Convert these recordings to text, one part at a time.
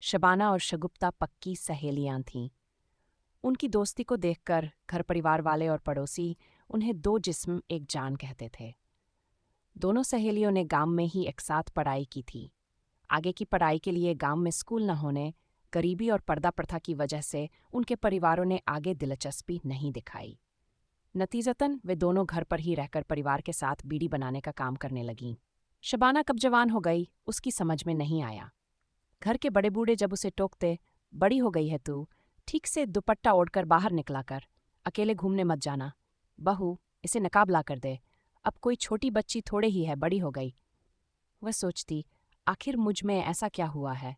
शबाना और शगुफ्ता पक्की सहेलियां थीं। उनकी दोस्ती को देखकर घर परिवार वाले और पड़ोसी उन्हें दो जिस्म एक जान कहते थे। दोनों सहेलियों ने गांव में ही एक साथ पढ़ाई की थी। आगे की पढ़ाई के लिए गांव में स्कूल न होने, गरीबी और पर्दा प्रथा की वजह से उनके परिवारों ने आगे दिलचस्पी नहीं दिखाई। नतीजतन वे दोनों घर पर ही रहकर परिवार के साथ बीड़ी बनाने का काम करने लगीं। शबाना कब जवान हो गई, उसकी समझ में नहीं आया। घर के बड़े बूढ़े जब उसे टोकते, बड़ी हो गई है तू, ठीक से दुपट्टा ओढ़कर बाहर निकला कर, अकेले घूमने मत जाना। बहू, इसे नकाब ला कर दे, अब कोई छोटी बच्ची थोड़े ही है, बड़ी हो गई। वह सोचती, आखिर मुझ में ऐसा क्या हुआ है?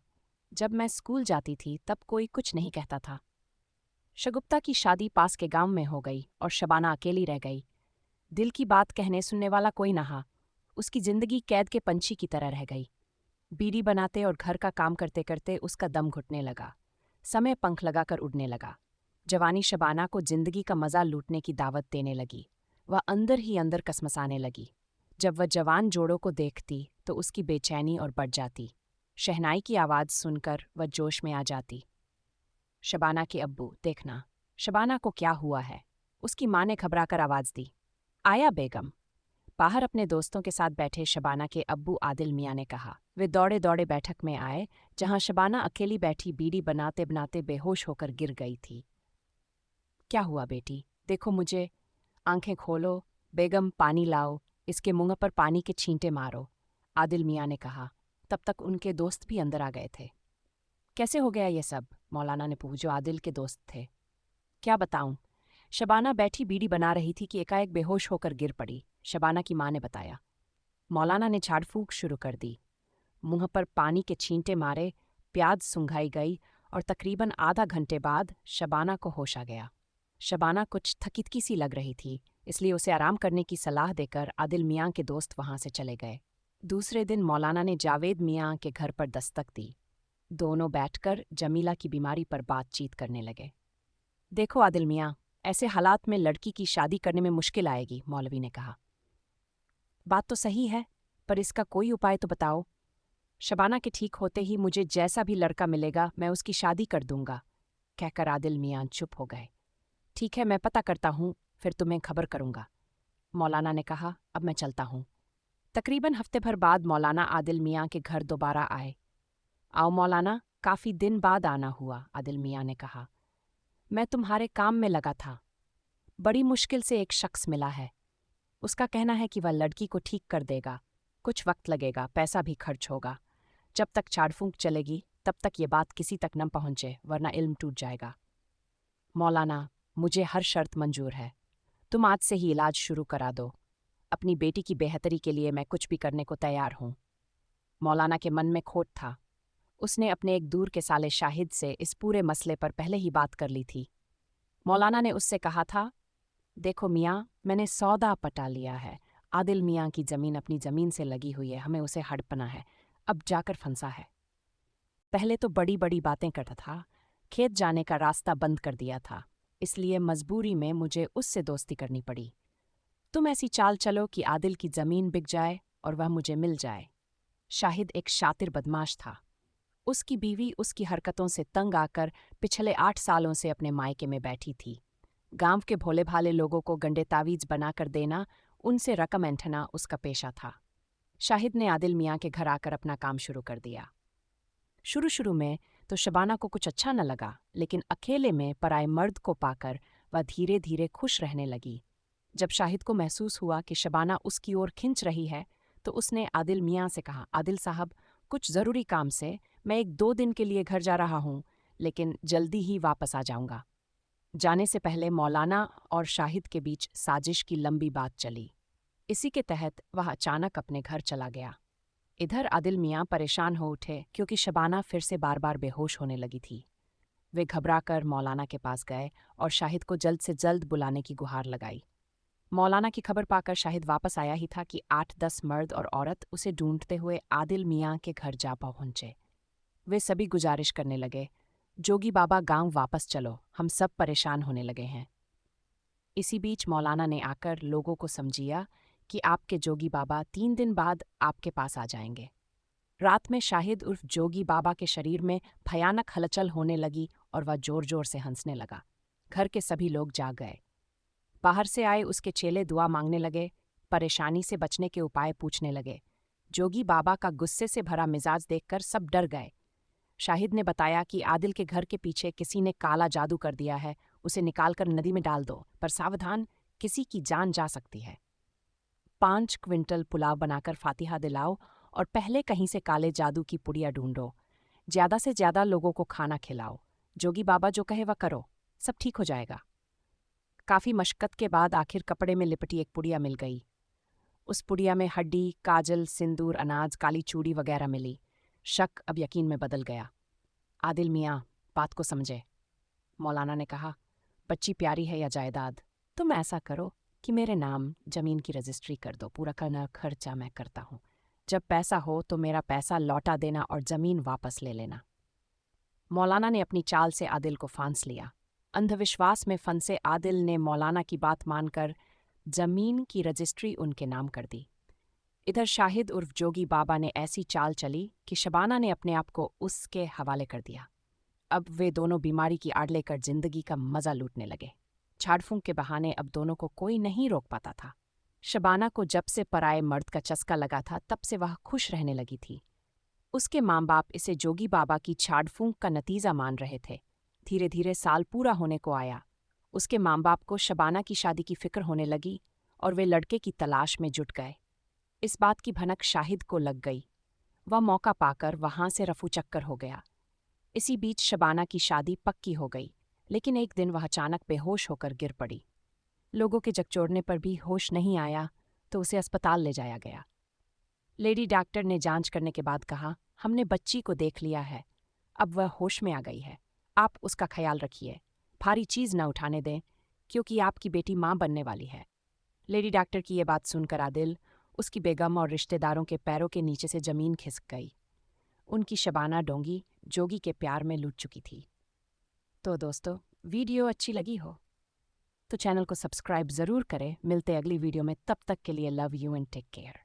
जब मैं स्कूल जाती थी तब कोई कुछ नहीं कहता था। शगुफ्ता की शादी पास के गांव में हो गई और शबाना अकेली रह गई। दिल की बात कहने सुनने वाला कोई नहा। उसकी जिंदगी कैद के पंछी की तरह रह गई। बीड़ी बनाते और घर का काम करते करते उसका दम घुटने लगा। समय पंख लगाकर उड़ने लगा। जवानी शबाना को जिंदगी का मजा लूटने की दावत देने लगी। वह अंदर ही अंदर कसमसाने लगी। जब वह जवान जोड़ों को देखती तो उसकी बेचैनी और बढ़ जाती। शहनाई की आवाज़ सुनकर वह जोश में आ जाती। शबाना के अब्बू, देखना शबाना को क्या हुआ है। उसकी माँ ने घबराकर आवाज़ दी। आया बेगम। बाहर अपने दोस्तों के साथ बैठे शबाना के अब्बू आदिल मियाँ ने कहा। वे दौड़े दौड़े बैठक में आए, जहां शबाना अकेली बैठी बीड़ी बनाते बनाते बेहोश होकर गिर गई थी। क्या हुआ बेटी, देखो मुझे। आंखें खोलो। बेगम, पानी लाओ, इसके मुंह पर पानी के छींटे मारो, आदिल मियाँ ने कहा। तब तक उनके दोस्त भी अंदर आ गए थे। कैसे हो गया ये सब? मौलाना ने पूछा, जो आदिल के दोस्त थे। क्या बताऊं? शबाना बैठी बीड़ी बना रही थी कि एकाएक बेहोश होकर गिर पड़ी, शबाना की माँ ने बताया। मौलाना ने झाड़ फूंक शुरू कर दी। मुंह पर पानी के छींटे मारे, प्याज सुंघाई गई और तकरीबन आधा घंटे बाद शबाना को होश आ गया। शबाना कुछ थकितकी सी लग रही थी, इसलिए उसे आराम करने की सलाह देकर आदिल मियाँ के दोस्त वहां से चले गए। दूसरे दिन मौलाना ने जावेद मियाँ के घर पर दस्तक दी। दोनों बैठकर जमीला की बीमारी पर बातचीत करने लगे। देखो आदिल मियाँ, ऐसे हालात में लड़की की शादी करने में मुश्किल आएगी, मौलवी ने कहा। बात तो सही है, पर इसका कोई उपाय तो बताओ। शबाना के ठीक होते ही मुझे जैसा भी लड़का मिलेगा मैं उसकी शादी कर दूंगा, कहकर आदिल मियाँ चुप हो गए। ठीक है, मैं पता करता हूँ, फिर तुम्हें खबर करूंगा, मौलाना ने कहा। अब मैं चलता हूँ। तकरीबन हफ्ते भर बाद मौलाना आदिल मियाँ के घर दोबारा आए। आओ मौलाना, काफ़ी दिन बाद आना हुआ, आदिल मियाँ ने कहा। मैं तुम्हारे काम में लगा था। बड़ी मुश्किल से एक शख्स मिला है। उसका कहना है कि वह लड़की को ठीक कर देगा। कुछ वक्त लगेगा, पैसा भी खर्च होगा। जब तक झाड़फूंक चलेगी तब तक ये बात किसी तक न पहुंचे, वरना इल्म टूट जाएगा। मौलाना, मुझे हर शर्त मंजूर है। तुम आज से ही इलाज शुरू करा दो। अपनी बेटी की बेहतरी के लिए मैं कुछ भी करने को तैयार हूँ। मौलाना के मन में खोट था। उसने अपने एक दूर के साले शाहिद से इस पूरे मसले पर पहले ही बात कर ली थी। मौलाना ने उससे कहा था, देखो मियाँ, मैंने सौदा पटा लिया है। आदिल मियाँ की ज़मीन अपनी ज़मीन से लगी हुई है, हमें उसे हड़पना है। अब जाकर फंसा है। पहले तो बड़ी बड़ी बातें करता था, खेत जाने का रास्ता बंद कर दिया था, इसलिए मजबूरी में मुझे उससे दोस्ती करनी पड़ी। तुम ऐसी चाल चलो कि आदिल की ज़मीन बिक जाए और वह मुझे मिल जाए। शाहिद एक शातिर बदमाश था। उसकी बीवी उसकी हरकतों से तंग आकर पिछले 8 सालों से अपने मायके में बैठी थी। गांव के भोले भाले लोगों को गंडे तावीज बनाकर देना, उनसे रकम ऐंठना उसका पेशा था। शाहिद ने आदिल मियाँ के घर आकर अपना काम शुरू कर दिया। शुरू शुरू में तो शबाना को कुछ अच्छा न लगा, लेकिन अकेले में पराए मर्द को पाकर वह धीरे धीरे खुश रहने लगी। जब शाहिद को महसूस हुआ कि शबाना उसकी ओर खिंच रही है, तो उसने आदिल मियाँ से कहा, आदिल साहब, कुछ ज़रूरी काम से मैं 1-2 दिन के लिए घर जा रहा हूँ, लेकिन जल्दी ही वापस आ जाऊंगा। जाने से पहले मौलाना और शाहिद के बीच साजिश की लंबी बात चली। इसी के तहत वह अचानक अपने घर चला गया। इधर आदिल मियाँ परेशान हो उठे, क्योंकि शबाना फिर से बार बार बेहोश होने लगी थी। वे घबराकर मौलाना के पास गए और शाहिद को जल्द से जल्द बुलाने की गुहार लगाई। मौलाना की खबर पाकर शाहिद वापस आया ही था कि 8-10 मर्द और औरत उसे ढूंढते हुए आदिल मियाँ के घर जा पहुंचे। वे सभी गुजारिश करने लगे, जोगी बाबा, गांव वापस चलो, हम सब परेशान होने लगे हैं। इसी बीच मौलाना ने आकर लोगों को समझिया कि आपके जोगी बाबा 3 दिन बाद आपके पास आ जाएंगे। रात में शाहिद उर्फ जोगी बाबा के शरीर में भयानक हलचल होने लगी और वह जोर जोर से हंसने लगा। घर के सभी लोग जाग गए। बाहर से आए उसके चेले दुआ मांगने लगे, परेशानी से बचने के उपाय पूछने लगे। जोगी बाबा का गुस्से से भरा मिजाज देखकर सब डर गए। शाहिद ने बताया कि आदिल के घर के पीछे किसी ने काला जादू कर दिया है, उसे निकालकर नदी में डाल दो, पर सावधान, किसी की जान जा सकती है। 5 क्विंटल पुलाव बनाकर फातिहा दिलाओ और पहले कहीं से काले जादू की पुड़िया ढूंढो। ज्यादा से ज्यादा लोगों को खाना खिलाओ। जोगी बाबा जो कहे वह करो, सब ठीक हो जाएगा। काफी मशक्कत के बाद आखिर कपड़े में लिपटी एक पुड़िया मिल गई। उस पुड़िया में हड्डी, काजल, सिंदूर, अनाज, काली चूड़ी वगैरह मिली। शक अब यकीन में बदल गया। आदिल मियाँ बात को समझे। मौलाना ने कहा, बच्ची प्यारी है या जायदाद? तुम ऐसा करो कि मेरे नाम जमीन की रजिस्ट्री कर दो, पूरा करना खर्चा मैं करता हूँ। जब पैसा हो तो मेरा पैसा लौटा देना और जमीन वापस ले लेना। मौलाना ने अपनी चाल से आदिल को फांस लिया। अंधविश्वास में फंसे आदिल ने मौलाना की बात मानकर जमीन की रजिस्ट्री उनके नाम कर दी। इधर शाहिद उर्फ जोगी बाबा ने ऐसी चाल चली कि शबाना ने अपने आप को उसके हवाले कर दिया। अब वे दोनों बीमारी की आड़ लेकर जिंदगी का मजा लूटने लगे। झाड़फूंक के बहाने अब दोनों को कोई नहीं रोक पाता था। शबाना को जब से पराए मर्द का चस्का लगा था तब से वह खुश रहने लगी थी। उसके माँ बाप इसे जोगी बाबा की झाड़फूंक का नतीजा मान रहे थे। धीरे धीरे साल पूरा होने को आया। उसके माँ बाप को शबाना की शादी की फिक्र होने लगी और वे लड़के की तलाश में जुट गए। इस बात की भनक शाहिद को लग गई। वह मौका पाकर वहां से रफू चक्कर हो गया। इसी बीच शबाना की शादी पक्की हो गई, लेकिन एक दिन वह अचानक बेहोश होकर गिर पड़ी। लोगों के जगचोड़ने पर भी होश नहीं आया तो उसे अस्पताल ले जाया गया। लेडी डॉक्टर ने जांच करने के बाद कहा, हमने बच्ची को देख लिया है, अब वह होश में आ गई है। आप उसका ख्याल रखिए, भारी चीज न उठाने दें, क्योंकि आपकी बेटी माँ बनने वाली है। लेडी डॉक्टर की ये बात सुनकर आदिल, उसकी बेगम और रिश्तेदारों के पैरों के नीचे से जमीन खिसक गई। उनकी शबाना डोंगी जोगी के प्यार में लुट चुकी थी। तो दोस्तों, वीडियो अच्छी लगी हो तो चैनल को सब्सक्राइब ज़रूर करें। मिलते अगली वीडियो में, तब तक के लिए love you and take care.